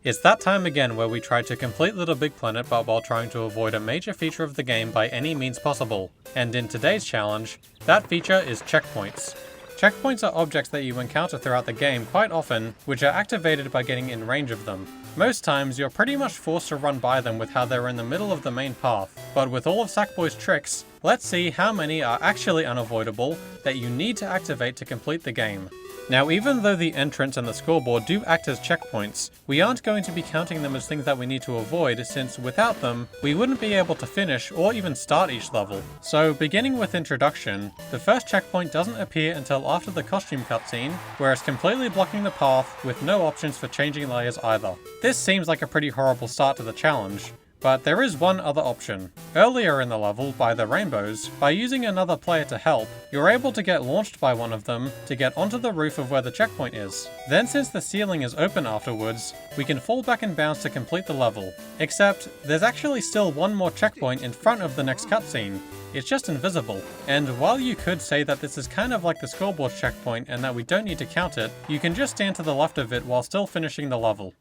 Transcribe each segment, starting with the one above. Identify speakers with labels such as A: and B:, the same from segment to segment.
A: It's that time again where we try to complete LittleBigPlanet but while trying to avoid a major feature of the game by any means possible. And in today's challenge, that feature is checkpoints. Checkpoints are objects that you encounter throughout the game quite often, which are activated by getting in range of them. Most times, you're pretty much forced to run by them with how they're in the middle of the main path, but with all of Sackboy's tricks, let's see how many are actually unavoidable that you need to activate to complete the game. Now, even though the entrance and the scoreboard do act as checkpoints, we aren't going to be counting them as things that we need to avoid, since without them, we wouldn't be able to finish or even start each level. So, beginning with Introduction, the first checkpoint doesn't appear until after the costume cutscene, where it's completely blocking the path with no options for changing layers either. This seems like a pretty horrible start to the challenge, but there is one other option. Earlier in the level, by the rainbows, by using another player to help, you're able to get launched by one of them to get onto the roof of where the checkpoint is. Then since the ceiling is open afterwards, we can fall back and bounce to complete the level. Except, there's actually still one more checkpoint in front of the next cutscene. It's just invisible. And while you could say that this is kind of like the scoreboard checkpoint and that we don't need to count it, you can just stand to the left of it while still finishing the level.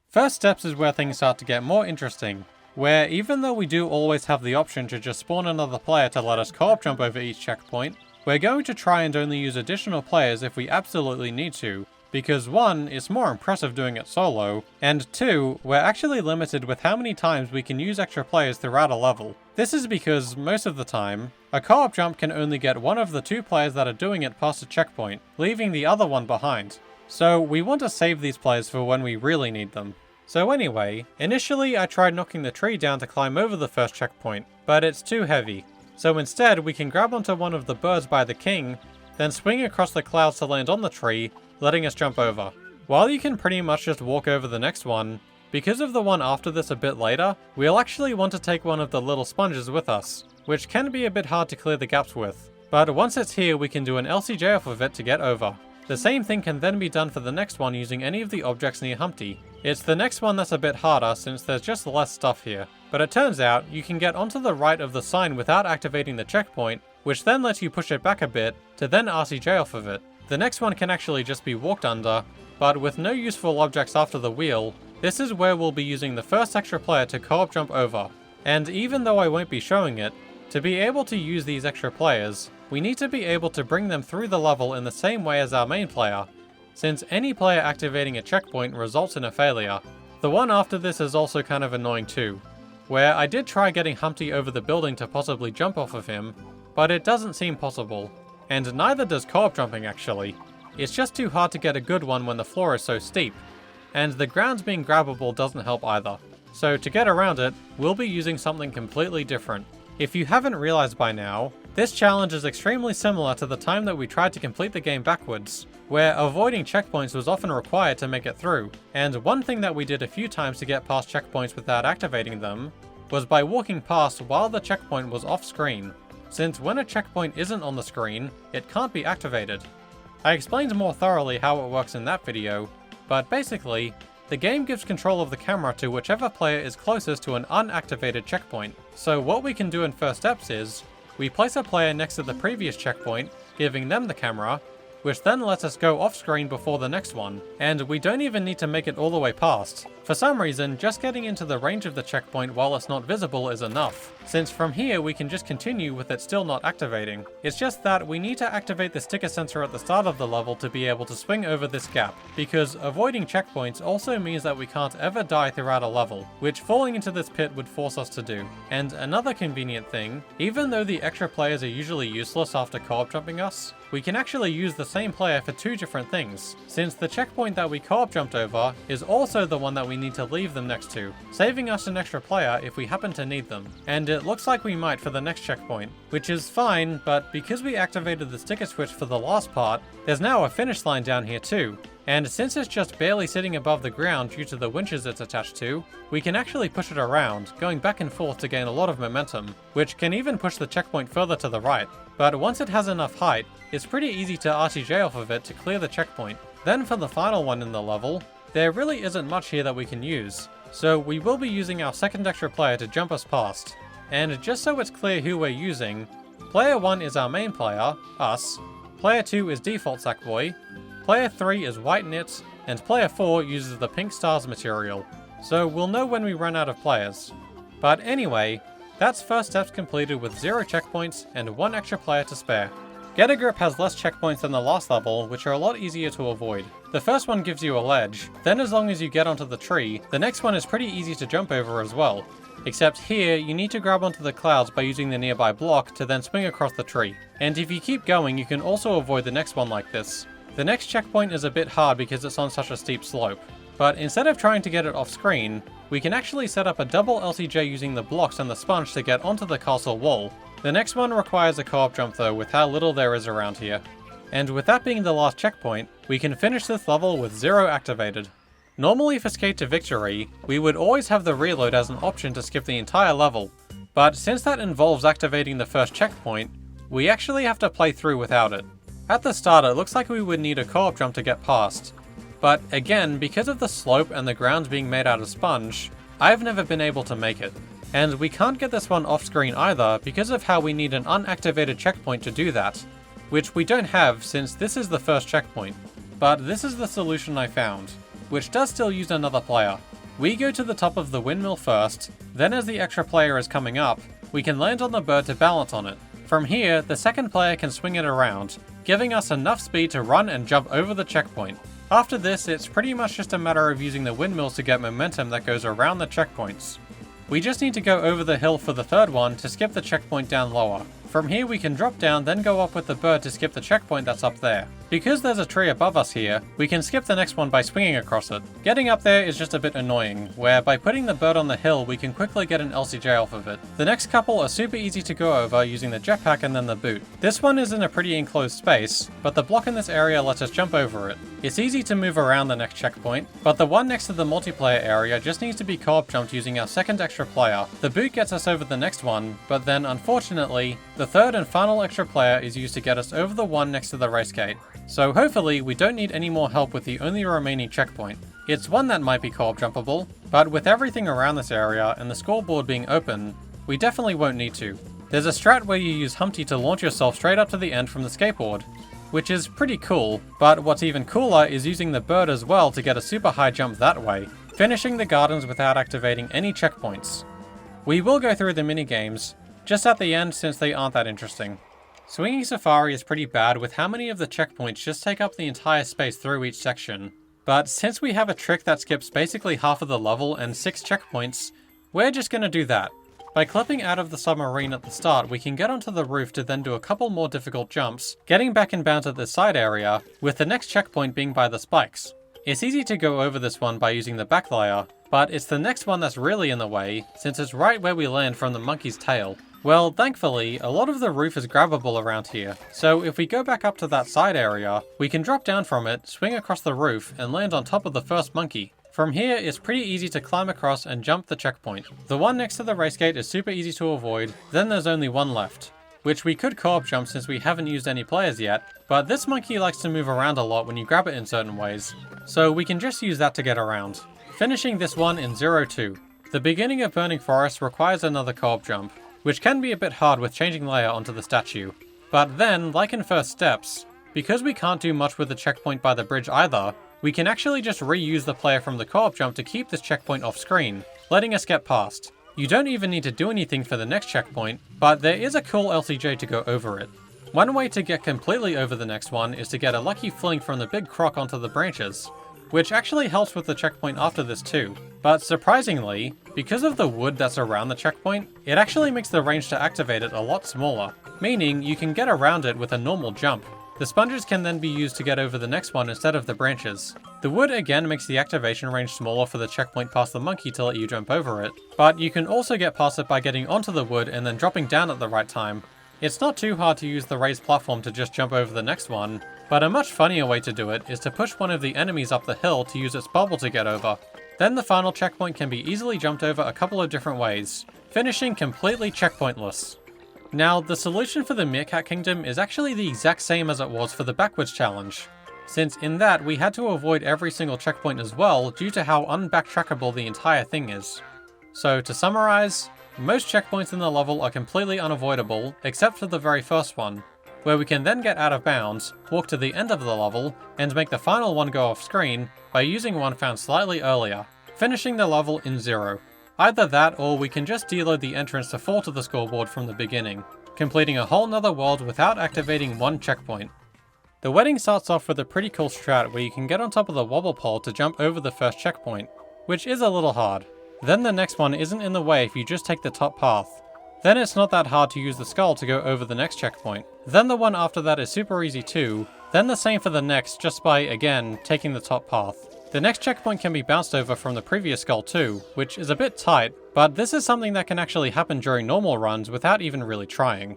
A: First steps is where things start to get more interesting, where even though we do always have the option to just spawn another player to let us co-op jump over each checkpoint, we're going to try and only use additional players if we absolutely need to, because 1, it's more impressive doing it solo, and 2, we're actually limited with how many times we can use extra players throughout a level. This is because, most of the time, a co-op jump can only get one of the 2 players that are doing it past a checkpoint, leaving the other one behind. So we want to save these players for when we really need them. So anyway, initially I tried knocking the tree down to climb over the first checkpoint, but it's too heavy. So instead we can grab onto one of the birds by the king, then swing across the clouds to land on the tree, letting us jump over. While you can pretty much just walk over the next one, because of the one after this a bit later, we'll actually want to take one of the little sponges with us, which can be a bit hard to clear the gaps with. But once it's here we can do an LCJ off of it to get over. The same thing can then be done for the next one using any of the objects near Humpty. It's the next one that's a bit harder since there's just less stuff here. But it turns out, you can get onto the right of the sign without activating the checkpoint, which then lets you push it back a bit, to then RCJ off of it. The next one can actually just be walked under, but with no useful objects after the wheel, this is where we'll be using the first extra player to co-op jump over. And even though I won't be showing it, to be able to use these extra players, we need to be able to bring them through the level in the same way as our main player, since any player activating a checkpoint results in a failure. The one after this is also kind of annoying too, where I did try getting Humpty over the building to possibly jump off of him, but it doesn't seem possible, and neither does co-op jumping actually. It's just too hard to get a good one when the floor is so steep, and the grounds being grabbable doesn't help either. So to get around it, we'll be using something completely different. If you haven't realized by now, this challenge is extremely similar to the time that we tried to complete the game backwards, where avoiding checkpoints was often required to make it through, and one thing that we did a few times to get past checkpoints without activating them was by walking past while the checkpoint was off screen, since when a checkpoint isn't on the screen, it can't be activated. I explained more thoroughly how it works in that video, but basically, the game gives control of the camera to whichever player is closest to an unactivated checkpoint. So what we can do in first steps is, we place a player next to the previous checkpoint, giving them the camera, which then lets us go off screen before the next one, and we don't even need to make it all the way past. For some reason, just getting into the range of the checkpoint while it's not visible is enough, since from here we can just continue with it still not activating. It's just that we need to activate the sticker sensor at the start of the level to be able to swing over this gap, because avoiding checkpoints also means that we can't ever die throughout a level, which falling into this pit would force us to do. And another convenient thing, even though the extra players are usually useless after co-op jumping us, we can actually use the same player for 2 different things, since the checkpoint that we co-op jumped over is also the one that we need to leave them next to, saving us an extra player if we happen to need them. And it looks like we might for the next checkpoint, which is fine, but because we activated the sticker switch for the last part, there's now a finish line down here too. And since it's just barely sitting above the ground due to the winches it's attached to, we can actually push it around, going back and forth to gain a lot of momentum, which can even push the checkpoint further to the right. But once it has enough height, it's pretty easy to RCJ off of it to clear the checkpoint. Then for the final one in the level, there really isn't much here that we can use, so we will be using our second extra player to jump us past. And just so it's clear who we're using, player 1 is our main player, us, player 2 is default Sackboy, player 3 is White Knit, and player 4 uses the pink stars material, so we'll know when we run out of players. But anyway, that's first steps completed with 0 checkpoints and 1 extra player to spare. Get a Grip has less checkpoints than the last level, which are a lot easier to avoid. The first one gives you a ledge, then as long as you get onto the tree, the next one is pretty easy to jump over as well. Except here, you need to grab onto the clouds by using the nearby block to then swing across the tree. And if you keep going, you can also avoid the next one like this. The next checkpoint is a bit hard because it's on such a steep slope. But instead of trying to get it off screen, we can actually set up a double LCJ using the blocks and the sponge to get onto the castle wall. The next one requires a co-op jump though, with how little there is around here. And with that being the last checkpoint, we can finish this level with 0 activated. Normally for Skate to Victory, we would always have the reload as an option to skip the entire level, but since that involves activating the first checkpoint, we actually have to play through without it. At the start it looks like we would need a co-op jump to get past, but again, because of the slope and the ground being made out of sponge, I've never been able to make it. And we can't get this one off screen either because of how we need an unactivated checkpoint to do that, which we don't have since this is the first checkpoint. But this is the solution I found, which does still use another player. We go to the top of the windmill first, then as the extra player is coming up, we can land on the bird to balance on it. From here, the second player can swing it around, giving us enough speed to run and jump over the checkpoint. After this, it's pretty much just a matter of using the windmills to get momentum that goes around the checkpoints. We just need to go over the hill for the third one to skip the checkpoint down lower. From here we can drop down, then go up with the bird to skip the checkpoint that's up there. Because there's a tree above us here, we can skip the next one by swinging across it. Getting up there is just a bit annoying, where by putting the bird on the hill we can quickly get an LCJ off of it. The next couple are super easy to go over using the jetpack and then the boot. This one is in a pretty enclosed space, but the block in this area lets us jump over it. It's easy to move around the next checkpoint, but the one next to the multiplayer area just needs to be co-op jumped using our second extra player. The boot gets us over the next one, but then unfortunately, the third and final extra player is used to get us over the one next to the race gate. So hopefully we don't need any more help with the only remaining checkpoint. It's one that might be co-op jumpable, but with everything around this area and the scoreboard being open, we definitely won't need to. There's a strat where you use Humpty to launch yourself straight up to the end from the skateboard, which is pretty cool, but what's even cooler is using the bird as well to get a super high jump that way, finishing the gardens without activating any checkpoints. We will go through the minigames, just at the end since they aren't that interesting. Swinging Safari is pretty bad with how many of the checkpoints just take up the entire space through each section. But since we have a trick that skips basically half of the level and 6 checkpoints, we're just gonna do that. By clipping out of the submarine at the start, we can get onto the roof to then do a couple more difficult jumps, getting back in bounds at this side area, with the next checkpoint being by the spikes. It's easy to go over this one by using the back layer, but it's the next one that's really in the way, since it's right where we land from the monkey's tail. Well, thankfully, a lot of the roof is grabbable around here, so if we go back up to that side area, we can drop down from it, swing across the roof, and land on top of the first monkey. From here, it's pretty easy to climb across and jump the checkpoint. The one next to the race gate is super easy to avoid, then there's only one left, which we could co-op jump since we haven't used any players yet, but this monkey likes to move around a lot when you grab it in certain ways, so we can just use that to get around. Finishing this one in 0-2. The beginning of Burning Forest requires another co-op jump, which can be a bit hard with changing layer onto the statue. But then, like in First Steps, because we can't do much with the checkpoint by the bridge either, we can actually just reuse the player from the co-op jump to keep this checkpoint off screen, letting us get past. You don't even need to do anything for the next checkpoint, but there is a cool LCJ to go over it. One way to get completely over the next one is to get a lucky fling from the big croc onto the branches, which actually helps with the checkpoint after this too. But surprisingly, because of the wood that's around the checkpoint, it actually makes the range to activate it a lot smaller, meaning you can get around it with a normal jump. The sponges can then be used to get over the next one instead of the branches. The wood again makes the activation range smaller for the checkpoint past the monkey to let you jump over it, but you can also get past it by getting onto the wood and then dropping down at the right time. It's not too hard to use the raised platform to just jump over the next one, but a much funnier way to do it is to push one of the enemies up the hill to use its bubble to get over. Then the final checkpoint can be easily jumped over a couple of different ways, finishing completely checkpointless. Now, the solution for the Meerkat Kingdom is actually the exact same as it was for the backwards challenge, since in that we had to avoid every single checkpoint as well due to how unbacktrackable the entire thing is. So to summarize, most checkpoints in the level are completely unavoidable, except for the very first one. where we can then get out of bounds, walk to the end of the level, and make the final one go off screen by using one found slightly earlier, finishing the level in 0. Either that, or we can just deload the entrance to fall to the scoreboard from the beginning, completing a whole nother world without activating one checkpoint. The wedding starts off with a pretty cool strat where you can get on top of the wobble pole to jump over the first checkpoint, which is a little hard. Then the next one isn't in the way if you just take the top path. Then it's not that hard to use the skull to go over the next checkpoint. Then the one after that is super easy too, then the same for the next just by, again, taking the top path. The next checkpoint can be bounced over from the previous skull too, which is a bit tight, but this is something that can actually happen during normal runs without even really trying.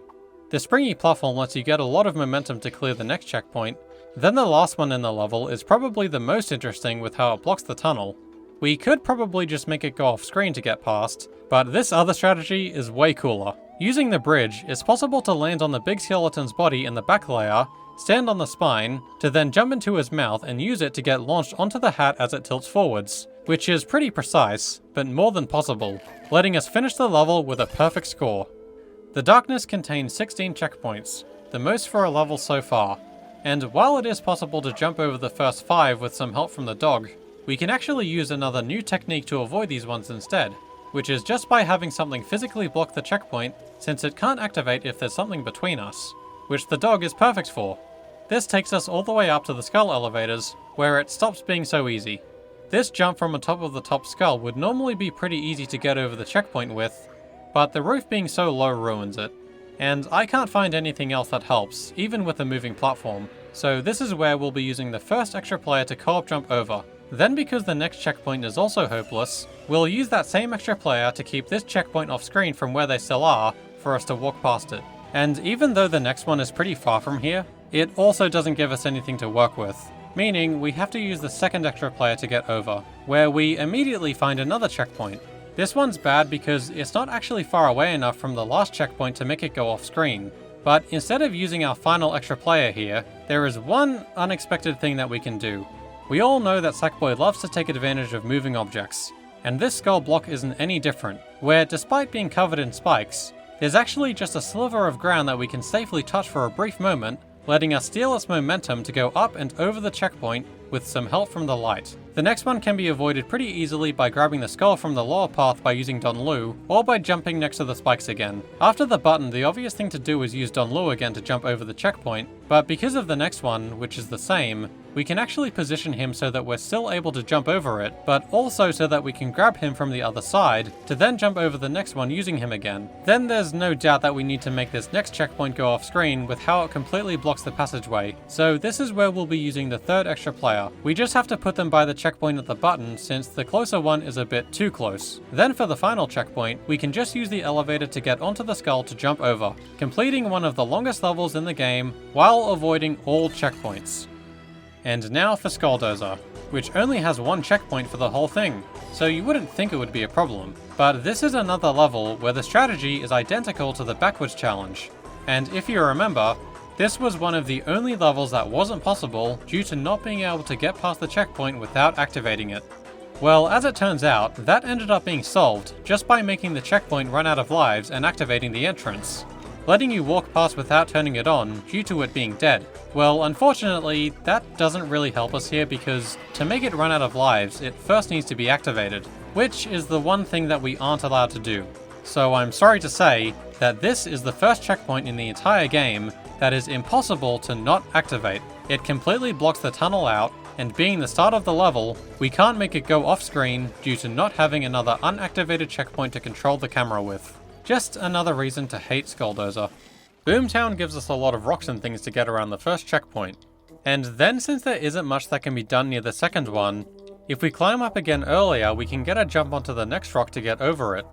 A: The springy platform lets you get a lot of momentum to clear the next checkpoint. Then the last one in the level is probably the most interesting with how it blocks the tunnel. We could probably just make it go off screen to get past, but this other strategy is way cooler. Using the bridge, it's possible to land on the big skeleton's body in the back layer, stand on the spine, to then jump into his mouth and use it to get launched onto the hat as it tilts forwards, which is pretty precise, but more than possible, letting us finish the level with a perfect score. The darkness contains 16 checkpoints, the most for a level so far, and while it is possible to jump over the first 5 with some help from the dog, we can actually use another new technique to avoid these ones instead, which is just by having something physically block the checkpoint since it can't activate if there's something between us, which the dog is perfect for. This takes us all the way up to the skull elevators, where it stops being so easy. This jump from on top of the top skull would normally be pretty easy to get over the checkpoint with, but the roof being so low ruins it. And I can't find anything else that helps, even with a moving platform, so this is where we'll be using the first extra player to co-op jump over. Then because the next checkpoint is also hopeless, we'll use that same extra player to keep this checkpoint off screen from where they still are, for us to walk past it. And even though the next one is pretty far from here, it also doesn't give us anything to work with, meaning we have to use the second extra player to get over, where we immediately find another checkpoint. This one's bad because it's not actually far away enough from the last checkpoint to make it go off screen. But instead of using our final extra player here, there is one unexpected thing that we can do. We all know that Sackboy loves to take advantage of moving objects, and this skull block isn't any different, where despite being covered in spikes, there's actually just a sliver of ground that we can safely touch for a brief moment, letting us steal its momentum to go up and over the checkpoint with some help from the light. The next one can be avoided pretty easily by grabbing the skull from the lower path by using Don Lu, or by jumping next to the spikes again. After the button, the obvious thing to do is use Don Lu again to jump over the checkpoint, but because of the next one, which is the same, we can actually position him so that we're still able to jump over it, but also so that we can grab him from the other side, to then jump over the next one using him again. Then there's no doubt that we need to make this next checkpoint go off screen with how it completely blocks the passageway, so this is where we'll be using the third extra player. We just have to put them by the checkpoint at the button since the closer one is a bit too close. Then for the final checkpoint, we can just use the elevator to get onto the skull to jump over, completing one of the longest levels in the game while avoiding all checkpoints. And now for Skulldozer, which only has one checkpoint for the whole thing, so you wouldn't think it would be a problem. But this is another level where the strategy is identical to the backwards challenge. And if you remember, this was one of the only levels that wasn't possible due to not being able to get past the checkpoint without activating it. Well, as it turns out, that ended up being solved just by making the checkpoint run out of lives and activating the entrance, letting you walk past without turning it on due to it being dead. Well, unfortunately, that doesn't really help us here because to make it run out of lives, it first needs to be activated, which is the one thing that we aren't allowed to do. So I'm sorry to say that this is the first checkpoint in the entire game that is impossible to not activate. It completely blocks the tunnel out, and being the start of the level, we can't make it go off screen due to not having another unactivated checkpoint to control the camera with. Just another reason to hate Skulldozer. Boomtown gives us a lot of rocks and things to get around the first checkpoint. And then since there isn't much that can be done near the second one, if we climb up again earlier we can get a jump onto the next rock to get over it.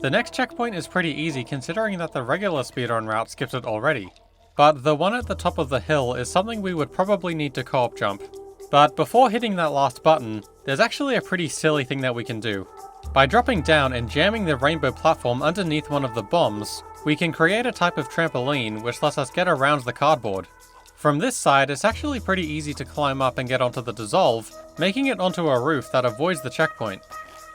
A: The next checkpoint is pretty easy considering that the regular speedrun route skips it already. But the one at the top of the hill is something we would probably need to co-op jump. But before hitting that last button, there's actually a pretty silly thing that we can do. By dropping down and jamming the rainbow platform underneath one of the bombs, we can create a type of trampoline which lets us get around the cardboard. From this side, it's actually pretty easy to climb up and get onto the dissolve, making it onto a roof that avoids the checkpoint.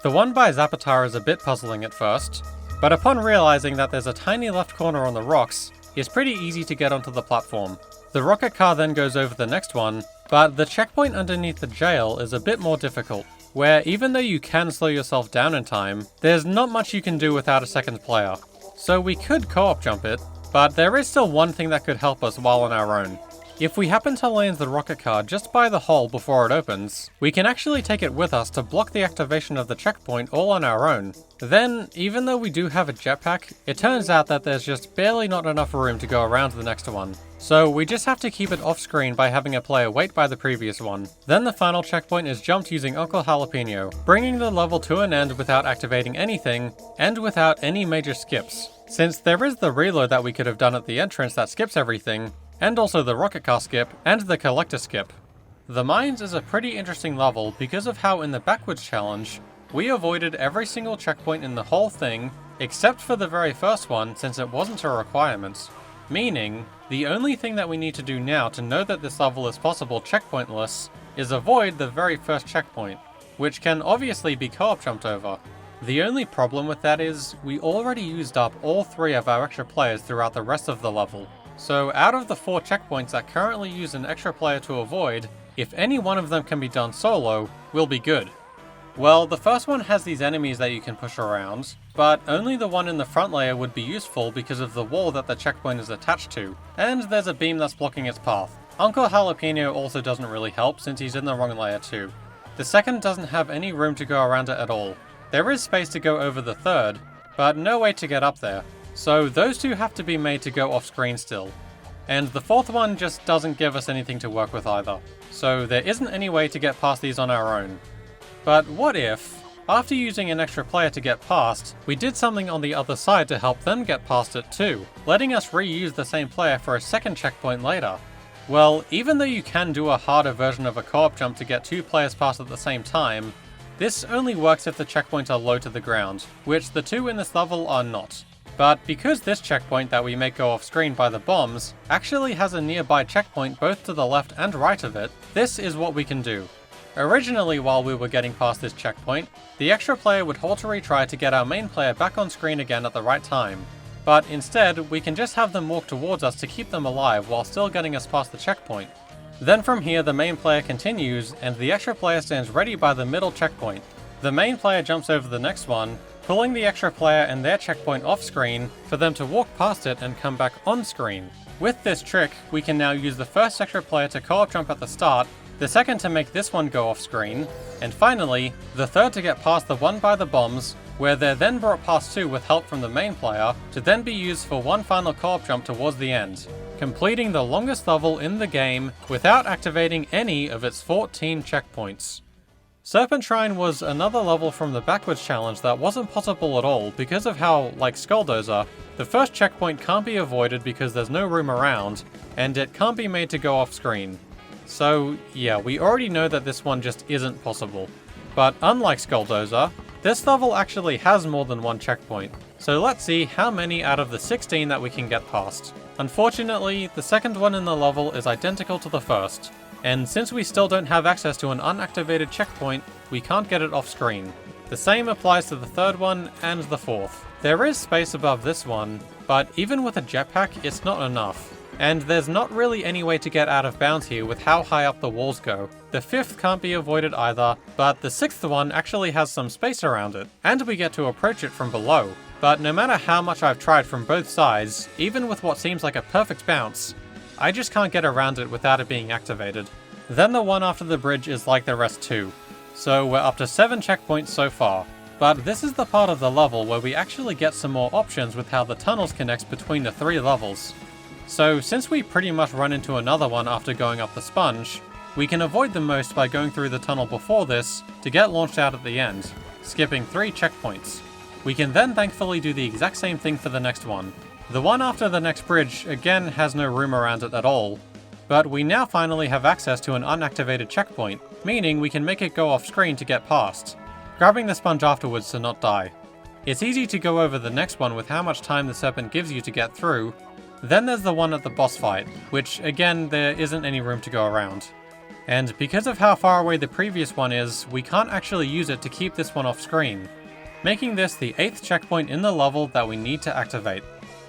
A: The one by Zapatar is a bit puzzling at first, but upon realizing that there's a tiny left corner on the rocks, is pretty easy to get onto the platform. The rocket car then goes over the next one, but the checkpoint underneath the jail is a bit more difficult, where even though you can slow yourself down in time, there's not much you can do without a second player. So we could co-op jump it, but there is still one thing that could help us while on our own. If we happen to land the rocket car just by the hole before it opens, we can actually take it with us to block the activation of the checkpoint all on our own. Then, even though we do have a jetpack, it turns out that there's just barely not enough room to go around the next one. So we just have to keep it off screen by having a player wait by the previous one. Then the final checkpoint is jumped using Uncle Jalapeno, bringing the level to an end without activating anything, and without any major skips. Since there is the reload that we could have done at the entrance that skips everything, and also the rocket car skip, and the collector skip. The mines is a pretty interesting level because of how in the backwards challenge, we avoided every single checkpoint in the whole thing, except for the very first one since it wasn't a requirement. Meaning, the only thing that we need to do now to know that this level is possible checkpointless is avoid the very first checkpoint, which can obviously be co-op jumped over. The only problem with that is, we already used up all 3 of our extra players throughout the rest of the level. So out of the 4 checkpoints that currently use an extra player to avoid, if any one of them can be done solo, we'll be good. Well, the first one has these enemies that you can push around, but only the one in the front layer would be useful because of the wall that the checkpoint is attached to, and there's a beam that's blocking its path. Uncle Jalapeno also doesn't really help since he's in the wrong layer too. The second doesn't have any room to go around it at all. There is space to go over the third, but no way to get up there. So those 2 have to be made to go off screen still. And the fourth one just doesn't give us anything to work with either. So there isn't any way to get past these on our own. But what if, after using an extra player to get past, we did something on the other side to help them get past it too, letting us reuse the same player for a second checkpoint later? Well, even though you can do a harder version of a co-op jump to get 2 players past at the same time, this only works if the checkpoints are low to the ground, which the 2 in this level are not. But because this checkpoint that we make go off screen by the bombs actually has a nearby checkpoint both to the left and right of it, this is what we can do. Originally, while we were getting past this checkpoint, the extra player would halt to retry to get our main player back on screen again at the right time. But instead, we can just have them walk towards us to keep them alive while still getting us past the checkpoint. Then from here the main player continues and the extra player stands ready by the middle checkpoint. The main player jumps over the next one, pulling the extra player and their checkpoint off screen for them to walk past it and come back on screen. With this trick, we can now use the first extra player to co-op jump at the start, the second to make this one go off screen, and finally, the third to get past the one by the bombs, where they're then brought past 2 with help from the main player, to then be used for one final co-op jump towards the end, completing the longest level in the game without activating any of its 14 checkpoints. Serpent Shrine was another level from the backwards challenge that wasn't possible at all because of how, like Skulldozer, the first checkpoint can't be avoided because there's no room around, and it can't be made to go off screen. So yeah, we already know that this one just isn't possible. But unlike Skulldozer, this level actually has more than one checkpoint, so let's see how many out of the 16 that we can get past. Unfortunately, the second one in the level is identical to the first, and since we still don't have access to an unactivated checkpoint, we can't get it off screen. The same applies to the third one and the fourth. There is space above this one, but even with a jetpack, it's not enough. And there's not really any way to get out of bounds here with how high up the walls go. The fifth can't be avoided either, but the sixth one actually has some space around it, and we get to approach it from below. But no matter how much I've tried from both sides, even with what seems like a perfect bounce, I just can't get around it without it being activated. Then the one after the bridge is like the rest too. So we're up to 7 checkpoints so far. But this is the part of the level where we actually get some more options with how the tunnels connect between the 3 levels. So since we pretty much run into another one after going up the sponge, we can avoid the most by going through the tunnel before this to get launched out at the end, skipping 3 checkpoints. We can then thankfully do the exact same thing for the next one. The one after the next bridge again has no room around it at all, but we now finally have access to an unactivated checkpoint, meaning we can make it go off screen to get past, grabbing the sponge afterwards to not die. It's easy to go over the next one with how much time the serpent gives you to get through. Then there's the one at the boss fight, which again there isn't any room to go around. And because of how far away the previous one is, we can't actually use it to keep this one off screen, making this the 8th checkpoint in the level that we need to activate.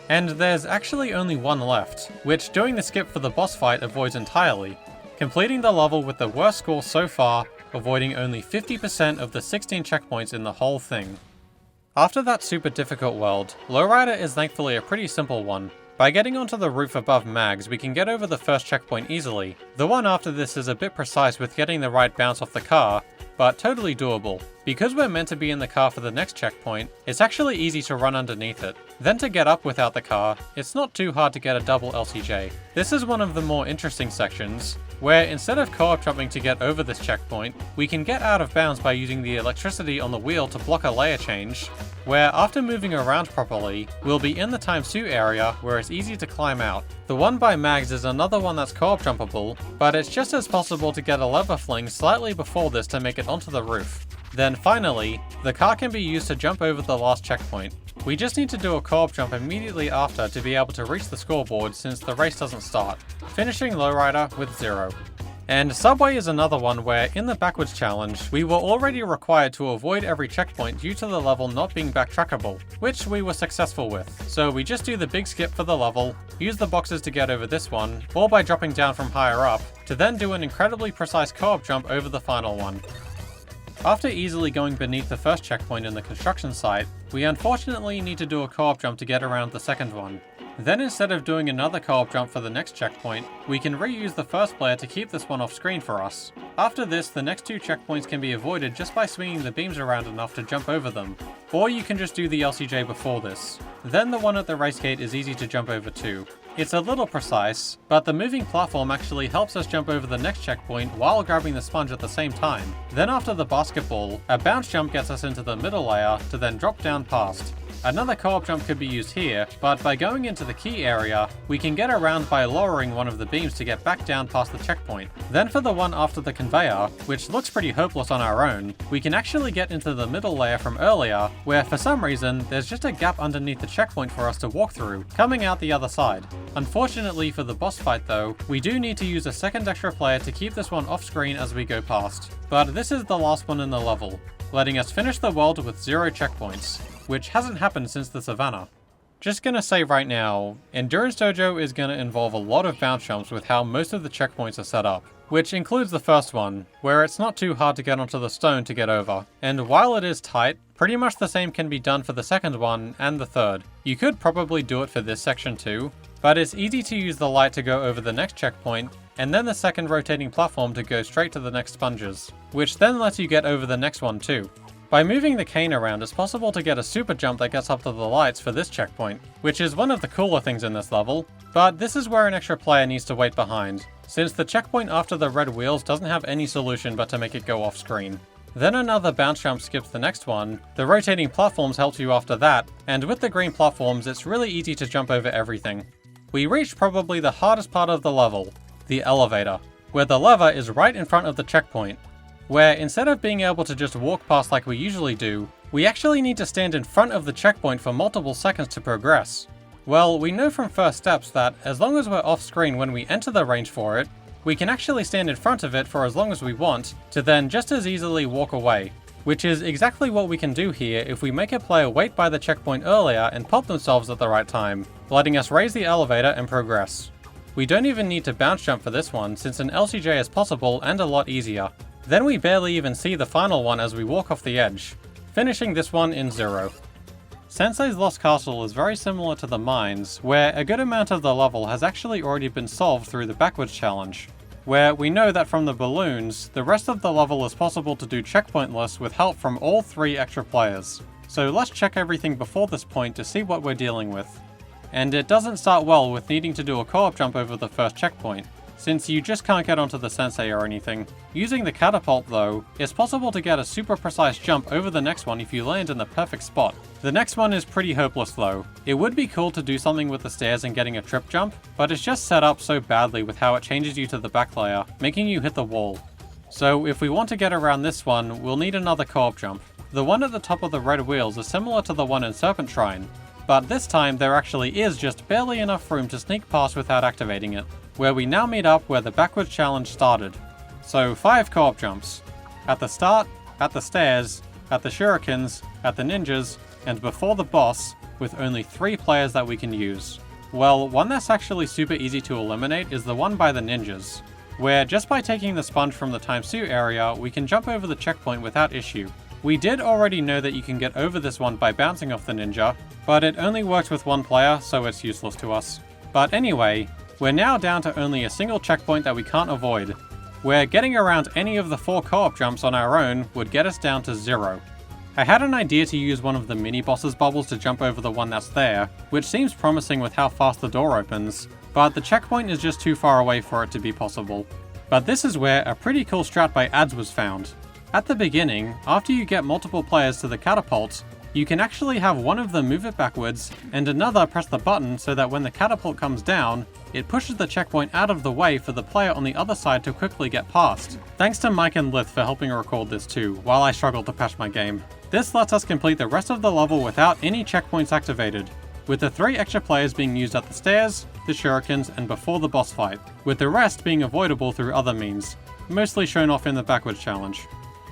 A: And there's actually only one left, which doing the skip for the boss fight avoids entirely, completing the level with the worst score so far, avoiding only 50% of the 16 checkpoints in the whole thing. After that super difficult world, Lowrider is thankfully a pretty simple one. By getting onto the roof above Mags, we can get over the first checkpoint easily. The one after this is a bit precise with getting the right bounce off the car, but totally doable. Because we're meant to be in the car for the next checkpoint, it's actually easy to run underneath it. Then to get up without the car, it's not too hard to get a double LCJ. This is one of the more interesting sections, where instead of co-op jumping to get over this checkpoint, we can get out of bounds by using the electricity on the wheel to block a layer change, where after moving around properly, we'll be in the times 2 area where it's easy to climb out. The one by Mags is another one that's co-op jumpable, but it's just as possible to get a lever fling slightly before this to make it onto the roof. Then finally, the car can be used to jump over the last checkpoint. We just need to do a co-op jump immediately after to be able to reach the scoreboard since the race doesn't start, finishing Lowrider with 0. And Subway is another one where, in the backwards challenge, we were already required to avoid every checkpoint due to the level not being backtrackable, which we were successful with. So we just do the big skip for the level, use the boxes to get over this one, or by dropping down from higher up, to then do an incredibly precise co-op jump over the final one. After easily going beneath the first checkpoint in the construction site, we unfortunately need to do a co-op jump to get around the second one. Then instead of doing another co-op jump for the next checkpoint, we can reuse the first player to keep this one off screen for us. After this, the next 2 checkpoints can be avoided just by swinging the beams around enough to jump over them, or you can just do the LCJ before this. Then the one at the race gate is easy to jump over too. It's a little precise, but the moving platform actually helps us jump over the next checkpoint while grabbing the sponge at the same time. Then after the basketball, a bounce jump gets us into the middle layer to then drop down past. Another co-op jump could be used here, but by going into the key area, we can get around by lowering one of the beams to get back down past the checkpoint. Then for the one after the conveyor, which looks pretty hopeless on our own, we can actually get into the middle layer from earlier, where for some reason, there's just a gap underneath the checkpoint for us to walk through, coming out the other side. Unfortunately for the boss fight though, we do need to use a second extra player to keep this one off screen as we go past. But this is the last one in the level, letting us finish the world with 0 checkpoints, which hasn't happened since the Savannah. Just gonna say right now, Endurance Dojo is gonna involve a lot of bounce jumps with how most of the checkpoints are set up, which includes the first one, where it's not too hard to get onto the stone to get over. And while it is tight, pretty much the same can be done for the second one and the third. You could probably do it for this section too, but it's easy to use the light to go over the next checkpoint, and then the second rotating platform to go straight to the next sponges, which then lets you get over the next one too. By moving the cane around, it's possible to get a super jump that gets up to the lights for this checkpoint, which is one of the cooler things in this level, but this is where an extra player needs to wait behind, since the checkpoint after the red wheels doesn't have any solution but to make it go off screen. Then another bounce jump skips the next one, the rotating platforms help you after that, and with the green platforms it's really easy to jump over everything. We reached probably the hardest part of the level, the elevator, where the lever is right in front of the checkpoint, where instead of being able to just walk past like we usually do, we actually need to stand in front of the checkpoint for multiple seconds to progress. Well, we know from first steps that as long as we're off screen when we enter the range for it, we can actually stand in front of it for as long as we want, to then just as easily walk away. Which is exactly what we can do here if we make a player wait by the checkpoint earlier and pop themselves at the right time, letting us raise the elevator and progress. We don't even need to bounce jump for this one since an LCJ is possible and a lot easier. Then we barely even see the final one as we walk off the edge, finishing this one in 0. Sensei's Lost Castle is very similar to the mines, where a good amount of the level has actually already been solved through the backwards challenge, where we know that from the balloons, the rest of the level is possible to do checkpointless with help from all 3 extra players. So let's check everything before this point to see what we're dealing with. And it doesn't start well with needing to do a co-op jump over the first checkpoint, since you just can't get onto the sensei or anything. Using the catapult though, it's possible to get a super precise jump over the next one if you land in the perfect spot. The next one is pretty hopeless though. It would be cool to do something with the stairs and getting a trip jump, but it's just set up so badly with how it changes you to the back layer, making you hit the wall. So if we want to get around this one, we'll need another co-op jump. The one at the top of the red wheels is similar to the one in Serpent Shrine, but this time there actually is just barely enough room to sneak past without activating it, where we now meet up where the backwards challenge started. So 5 co-op jumps. At the start, at the stairs, at the shurikens, at the ninjas, and before the boss, with only 3 players that we can use. Well, one that's actually super easy to eliminate is the one by the ninjas, where just by taking the sponge from the ×2 area, we can jump over the checkpoint without issue. We did already know that you can get over this one by bouncing off the ninja, but it only works with 1 player, so it's useless to us. But anyway, we're now down to only a single checkpoint that we can't avoid, where getting around any of the 4 co-op jumps on our own would get us down to 0. I had an idea to use one of the mini-boss's bubbles to jump over the one that's there, which seems promising with how fast the door opens, but the checkpoint is just too far away for it to be possible. But this is where a pretty cool strat by Ads was found. At the beginning, after you get multiple players to the catapult, you can actually have one of them move it backwards, and another press the button so that when the catapult comes down, it pushes the checkpoint out of the way for the player on the other side to quickly get past. Thanks to Mike and Lith for helping record this too, while I struggled to patch my game. This lets us complete the rest of the level without any checkpoints activated, with the 3 extra players being used at the stairs, the shurikens, and before the boss fight, with the rest being avoidable through other means, mostly shown off in the backwards challenge.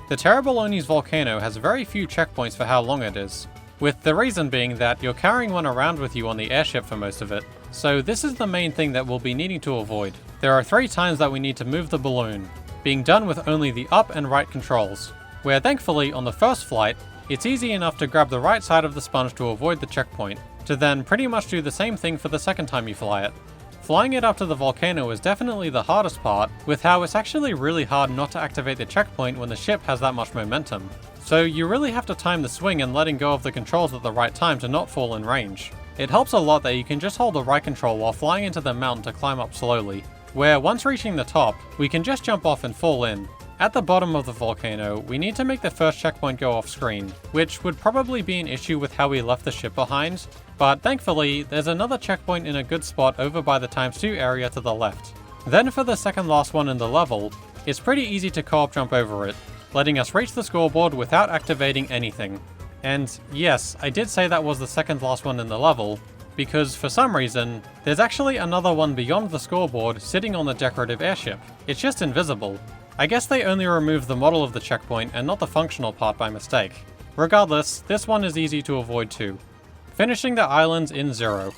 A: The Terrible Oni's volcano has very few checkpoints for how long it is, with the reason being that you're carrying one around with you on the airship for most of it, so this is the main thing that we'll be needing to avoid. There are 3 times that we need to move the balloon, being done with only the up and right controls, where thankfully on the first flight, it's easy enough to grab the right side of the sponge to avoid the checkpoint, to then pretty much do the same thing for the second time you fly it. Flying it up to the volcano is definitely the hardest part, with how it's actually really hard not to activate the checkpoint when the ship has that much momentum. So you really have to time the swing and letting go of the controls at the right time to not fall in range. It helps a lot that you can just hold the right control while flying into the mountain to climb up slowly, where once reaching the top, we can just jump off and fall in. At the bottom of the volcano, we need to make the first checkpoint go off screen, which would probably be an issue with how we left the ship behind, but thankfully, there's another checkpoint in a good spot over by the ×2 area to the left. Then for the second last one in the level, it's pretty easy to co-op jump over it, letting us reach the scoreboard without activating anything. And yes, I did say that was the second last one in the level, because for some reason, there's actually another one beyond the scoreboard sitting on the decorative airship. It's just invisible. I guess they only removed the model of the checkpoint and not the functional part by mistake. Regardless, this one is easy to avoid too. Finishing the islands in 0.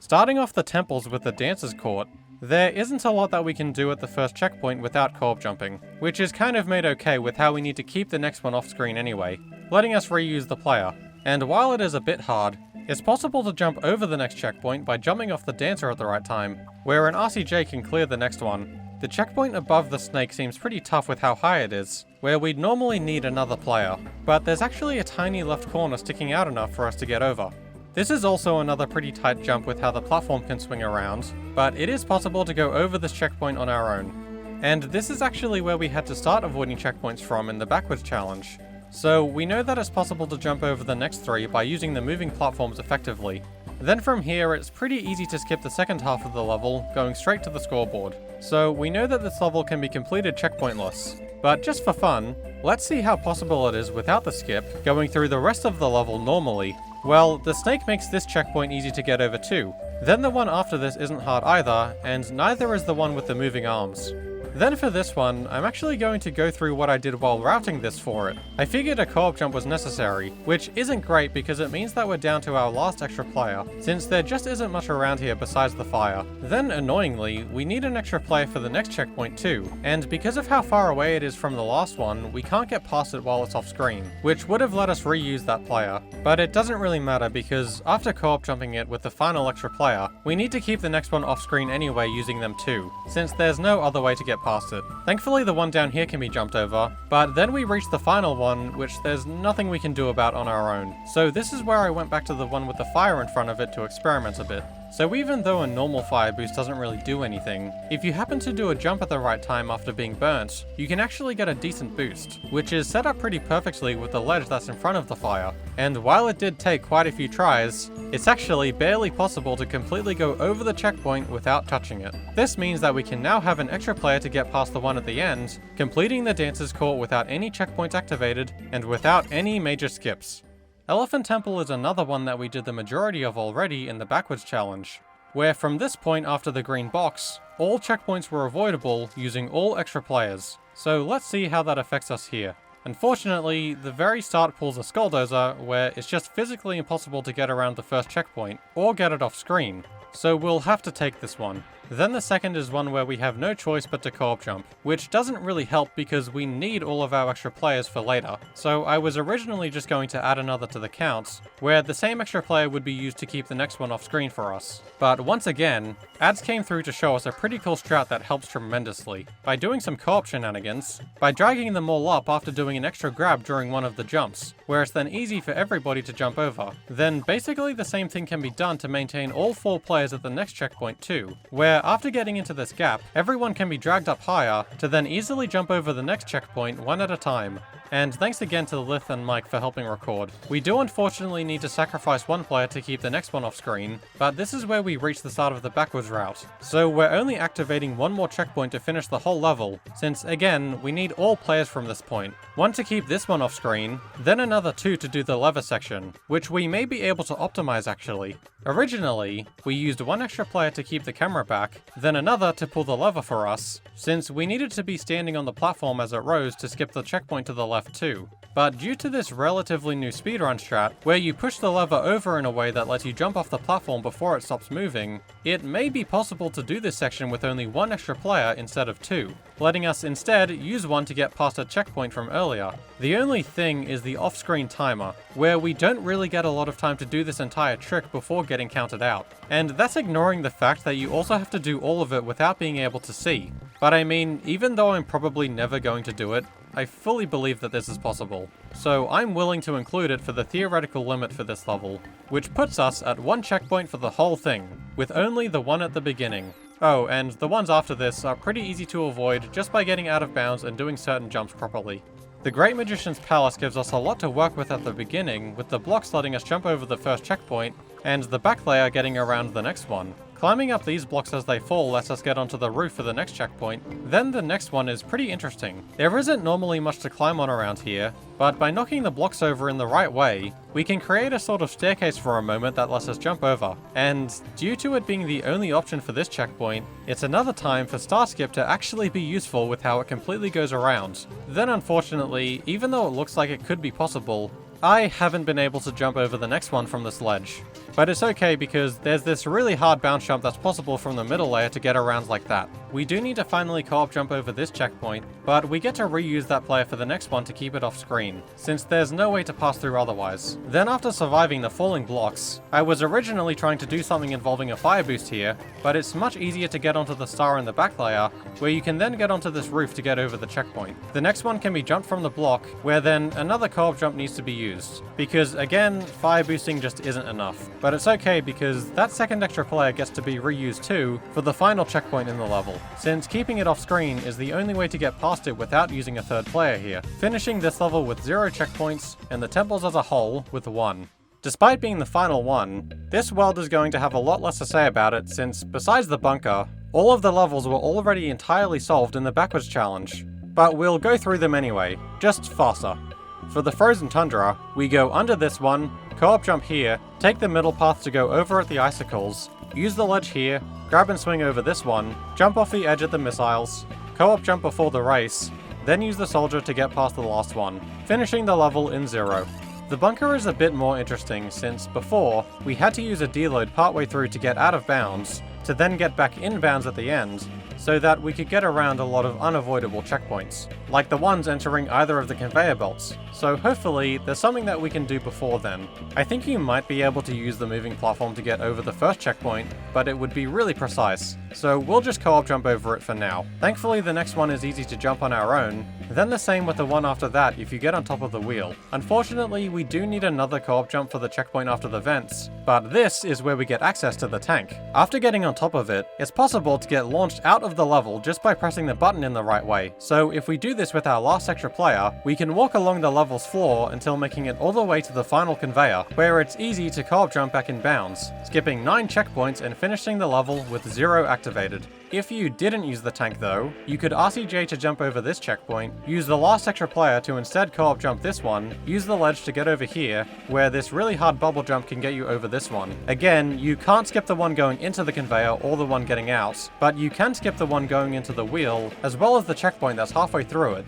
A: Starting off the temples with the Dancer's Court, there isn't a lot that we can do at the first checkpoint without co-op jumping, which is kind of made okay with how we need to keep the next one off screen anyway, letting us reuse the player. And while it is a bit hard, it's possible to jump over the next checkpoint by jumping off the dancer at the right time, where an RCJ can clear the next one. The checkpoint above the snake seems pretty tough with how high it is, where we'd normally need another player, but there's actually a tiny left corner sticking out enough for us to get over. This is also another pretty tight jump with how the platform can swing around, but it is possible to go over this checkpoint on our own. And this is actually where we had to start avoiding checkpoints from in the backwards challenge. So we know that it's possible to jump over the next 3 by using the moving platforms effectively. Then from here, it's pretty easy to skip the second half of the level, going straight to the scoreboard. So we know that this level can be completed checkpointless. But just for fun, let's see how possible it is without the skip, going through the rest of the level normally. Well, the snake makes this checkpoint easy to get over too. Then the one after this isn't hard either, and neither is the one with the moving arms. Then for this one, I'm actually going to go through what I did while routing this for it. I figured a co-op jump was necessary, which isn't great because it means that we're down to our last extra player, since there just isn't much around here besides the fire. Then annoyingly, we need an extra player for the next checkpoint too, and because of how far away it is from the last one, we can't get past it while it's off screen, which would have let us reuse that player. But it doesn't really matter because after co-op jumping it with the final extra player, we need to keep the next one off screen anyway using them too, since there's no other way to get past it. Thankfully the one down here can be jumped over, but then we reach the final one, which there's nothing we can do about on our own. So this is where I went back to the one with the fire in front of it to experiment a bit. So even though a normal fire boost doesn't really do anything, if you happen to do a jump at the right time after being burnt, you can actually get a decent boost, which is set up pretty perfectly with the ledge that's in front of the fire. And while it did take quite a few tries, it's actually barely possible to completely go over the checkpoint without touching it. This means that we can now have an extra player to get past the one at the end, completing the Dancer's Court without any checkpoints activated and without any major skips. Elephant Temple is another one that we did the majority of already in the backwards challenge, where from this point after the green box, all checkpoints were avoidable using all extra players. So let's see how that affects us here. Unfortunately, the very start pulls a Skulldozer where it's just physically impossible to get around the first checkpoint, or get it off screen, so we'll have to take this one. Then the second is one where we have no choice but to co-op jump, which doesn't really help because we need all of our extra players for later. So I was originally just going to add another to the counts, where the same extra player would be used to keep the next one off screen for us. But once again, ads came through to show us a pretty cool strat that helps tremendously. By doing some co-op shenanigans, by dragging them all up after doing an extra grab during one of the jumps, where it's then easy for everybody to jump over. Then basically the same thing can be done to maintain all 4 players at the next checkpoint too, where after getting into this gap, everyone can be dragged up higher to then easily jump over the next checkpoint one at a time. And thanks again to Lith and Mike for helping record. We do unfortunately need to sacrifice one player to keep the next one off screen, but this is where we reach the start of the backwards route. So we're only activating one more checkpoint to finish the whole level, since again, we need all players from this point. One to keep this one off screen, then another 2 to do the lever section, which we may be able to optimize actually. Originally, we used one extra player to keep the camera back, then another to pull the lever for us, since we needed to be standing on the platform as it rose to skip the checkpoint to the left too. But due to this relatively new speedrun strat, where you push the lever over in a way that lets you jump off the platform before it stops moving, it may be possible to do this section with only one extra player instead of 2, letting us instead use one to get past a checkpoint from earlier. The only thing is the off-screen timer, where we don't really get a lot of time to do this entire trick before getting counted out. And that's ignoring the fact that you also have to do all of it without being able to see. But I mean, even though I'm probably never going to do it, I fully believe that this is possible. So I'm willing to include it for the theoretical limit for this level, which puts us at 1 checkpoint for the whole thing, with only the one at the beginning. Oh, and the ones after this are pretty easy to avoid just by getting out of bounds and doing certain jumps properly. The Great Magician's Palace gives us a lot to work with at the beginning, with the blocks letting us jump over the first checkpoint, and the back layer getting around the next one. Climbing up these blocks as they fall lets us get onto the roof for the next checkpoint. Then the next one is pretty interesting. There isn't normally much to climb on around here, but by knocking the blocks over in the right way, we can create a sort of staircase for a moment that lets us jump over. And due to it being the only option for this checkpoint, it's another time for Start Skip to actually be useful with how it completely goes around. Then unfortunately, even though it looks like it could be possible, I haven't been able to jump over the next one from this ledge. But it's okay because there's this really hard bounce jump that's possible from the middle layer to get around like that. We do need to finally co-op jump over this checkpoint, but we get to reuse that player for the next one to keep it off screen, since there's no way to pass through otherwise. Then after surviving the falling blocks, I was originally trying to do something involving a fire boost here, but it's much easier to get onto the star in the back layer, where you can then get onto this roof to get over the checkpoint. The next one can be jumped from the block, where then another co-op jump needs to be used, because again, fire boosting just isn't enough. But it's okay because that second extra player gets to be reused too for the final checkpoint in the level, since keeping it off screen is the only way to get past it without using a third player here, finishing this level with 0 checkpoints and the temples as a whole with 1. Despite being the final one, this world is going to have a lot less to say about it since, besides the bunker, all of the levels were already entirely solved in the backwards challenge. But we'll go through them anyway, just faster. For the frozen tundra, we go under this one, co-op jump here, take the middle path to go over at the icicles, use the ledge here, grab and swing over this one, jump off the edge at the missiles, co-op jump before the race, then use the soldier to get past the last one, finishing the level in 0. The bunker is a bit more interesting since before, we had to use a deload partway through to get out of bounds, to then get back in bounds at the end, so that we could get around a lot of unavoidable checkpoints, like the ones entering either of the conveyor belts. So hopefully, there's something that we can do before then. I think you might be able to use the moving platform to get over the first checkpoint, but it would be really precise, so we'll just co-op jump over it for now. Thankfully, the next one is easy to jump on our own, then the same with the one after that if you get on top of the wheel. Unfortunately, we do need another co-op jump for the checkpoint after the vents, but this is where we get access to the tank. After getting on top of it, it's possible to get launched out of the level just by pressing the button in the right way. So if we do this with our last extra player, we can walk along the level's floor until making it all the way to the final conveyor, where it's easy to co-op jump back in bounds, skipping 9 checkpoints and finishing the level with 0 activated. If you didn't use the tank though, you could RCJ to jump over this checkpoint, use the last extra player to instead co-op jump this one, use the ledge to get over here, where this really hard bubble jump can get you over this one. Again, you can't skip the one going into the conveyor or the one getting out, but you can skip the one going into the wheel, as well as the checkpoint that's halfway through it.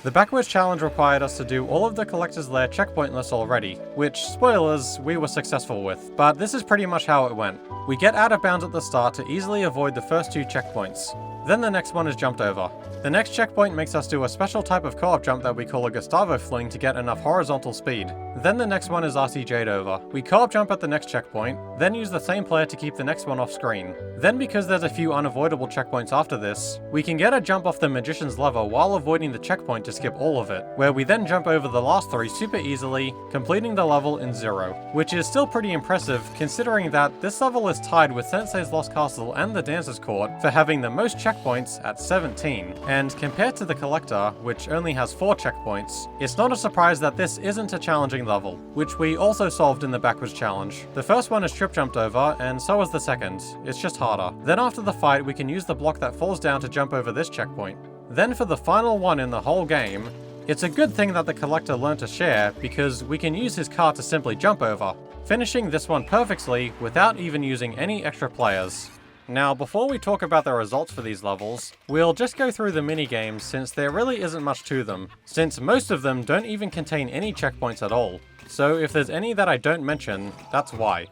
A: The backwards challenge required us to do all of the collector's lair checkpointless already, which, spoilers, we were successful with, but this is pretty much how it went. We get out of bounds at the start to easily avoid the first 2 checkpoints. Then the next one is jumped over. The next checkpoint makes us do a special type of co-op jump that we call a Gustavo fling to get enough horizontal speed. Then the next one is RCJ'd over. We co-op jump at the next checkpoint, then use the same player to keep the next one off screen. Then because there's a few unavoidable checkpoints after this, we can get a jump off the magician's lever while avoiding the checkpoint to skip all of it, where we then jump over the last 3 super easily, completing the level in 0. Which is still pretty impressive considering that this level is tied with Sensei's Lost Castle and the Dancer's Court for having the most checkpoints at 17. And compared to the Collector, which only has 4 checkpoints, it's not a surprise that this isn't a challenging level, which we also solved in the backwards challenge. The first one is trip jumped over, and so is the second. It's just harder. Then after the fight, we can use the block that falls down to jump over this checkpoint. Then for the final one in the whole game, it's a good thing that the Collector learned to share, because we can use his car to simply jump over, finishing this one perfectly without even using any extra players. Now, before we talk about the results for these levels, we'll just go through the minigames since there really isn't much to them, since most of them don't even contain any checkpoints at all. So if there's any that I don't mention, that's why.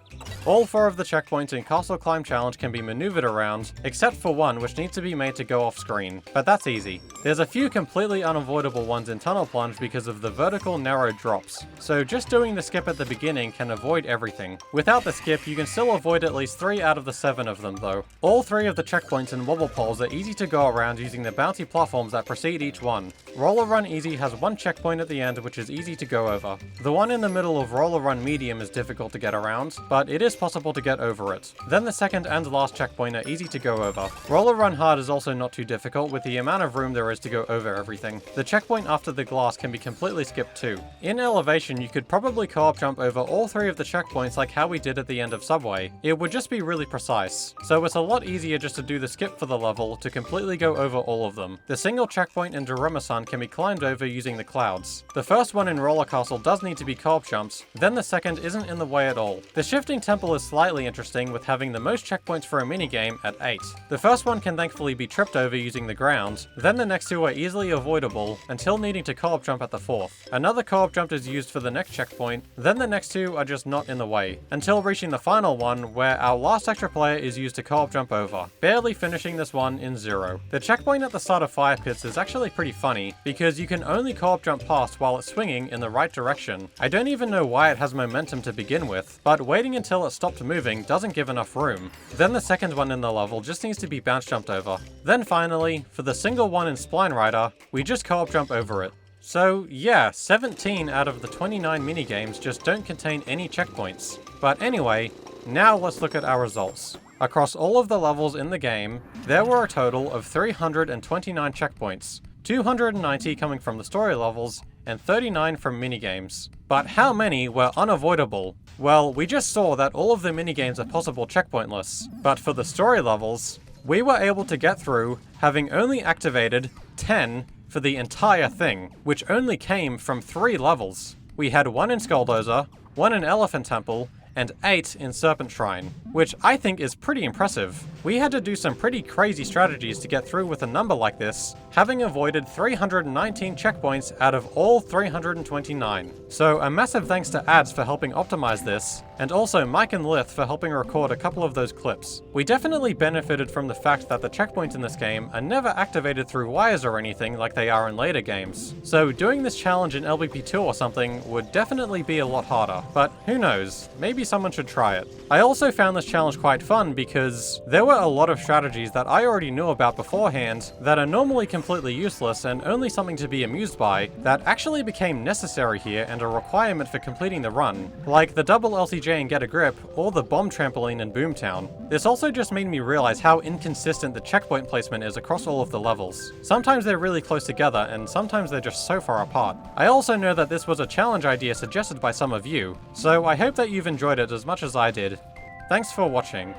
A: All 4 of the checkpoints in Castle Climb Challenge can be maneuvered around, except for one which needs to be made to go off screen, but that's easy. There's a few completely unavoidable ones in Tunnel Plunge because of the vertical narrow drops, so just doing the skip at the beginning can avoid everything. Without the skip, you can still avoid at least 3 out of the 7 of them though. All 3 of the checkpoints in Wobble Poles are easy to go around using the bouncy platforms that precede each one. Roller Run Easy has 1 checkpoint at the end which is easy to go over. The one in the middle of Roller Run Medium is difficult to get around, but it is possible to get over it. Then the second and last checkpoint are easy to go over. Roller Run Hard is also not too difficult with the amount of room there is to go over everything. The checkpoint after the glass can be completely skipped too. In Elevation, you could probably co-op jump over all 3 of the checkpoints like how we did at the end of Subway. It would just be really precise. So it's a lot easier just to do the skip for the level to completely go over all of them. The single checkpoint in Dorema-san can be climbed over using the clouds. The first one in Roller Castle does need to be co-op jumps, then the second isn't in the way at all. The Shifting Temple is slightly interesting with having the most checkpoints for a minigame at 8. The first one can thankfully be tripped over using the ground, then the next 2 are easily avoidable until needing to co-op jump at the 4th. Another co-op jump is used for the next checkpoint, then the next 2 are just not in the way, until reaching the final one where our last extra player is used to co-op jump over, barely finishing this one in 0. The checkpoint at the start of Fire Pits is actually pretty funny, because you can only co-op jump past while it's swinging in the right direction. I don't even know why it has momentum to begin with, but waiting until it stopped moving doesn't give enough room. Then the second one in the level just needs to be bounce jumped over. Then finally, for the single one in Spline Rider, we just co-op jump over it. So yeah, 17 out of the 29 minigames just don't contain any checkpoints. But anyway, now let's look at our results. Across all of the levels in the game, there were a total of 329 checkpoints, 290 coming from the story levels, and 39 from minigames. But how many were unavoidable? Well, we just saw that all of the minigames are possible checkpointless, but for the story levels, we were able to get through having only activated 10 for the entire thing, which only came from 3 levels. We had 1 in Skulldozer, 1 in Elephant Temple, and 8 in Serpent Shrine, which I think is pretty impressive. We had to do some pretty crazy strategies to get through with a number like this, having avoided 319 checkpoints out of all 329. So a massive thanks to Ads for helping optimize this, and also Mike and Lith for helping record a couple of those clips. We definitely benefited from the fact that the checkpoints in this game are never activated through wires or anything like they are in later games. So doing this challenge in LBP2 or something would definitely be a lot harder, but who knows, maybe someone should try it. I also found this challenge quite fun because there were a lot of strategies that I already knew about beforehand that are normally completely useless and only something to be amused by that actually became necessary here and a requirement for completing the run, like the double LCJ and Get a Grip or the bomb trampoline in Boomtown. This also just made me realize how inconsistent the checkpoint placement is across all of the levels. Sometimes they're really close together and sometimes they're just so far apart. I also know that this was a challenge idea suggested by some of you, so I hope that you've enjoyed it as much as I did. Thanks for watching.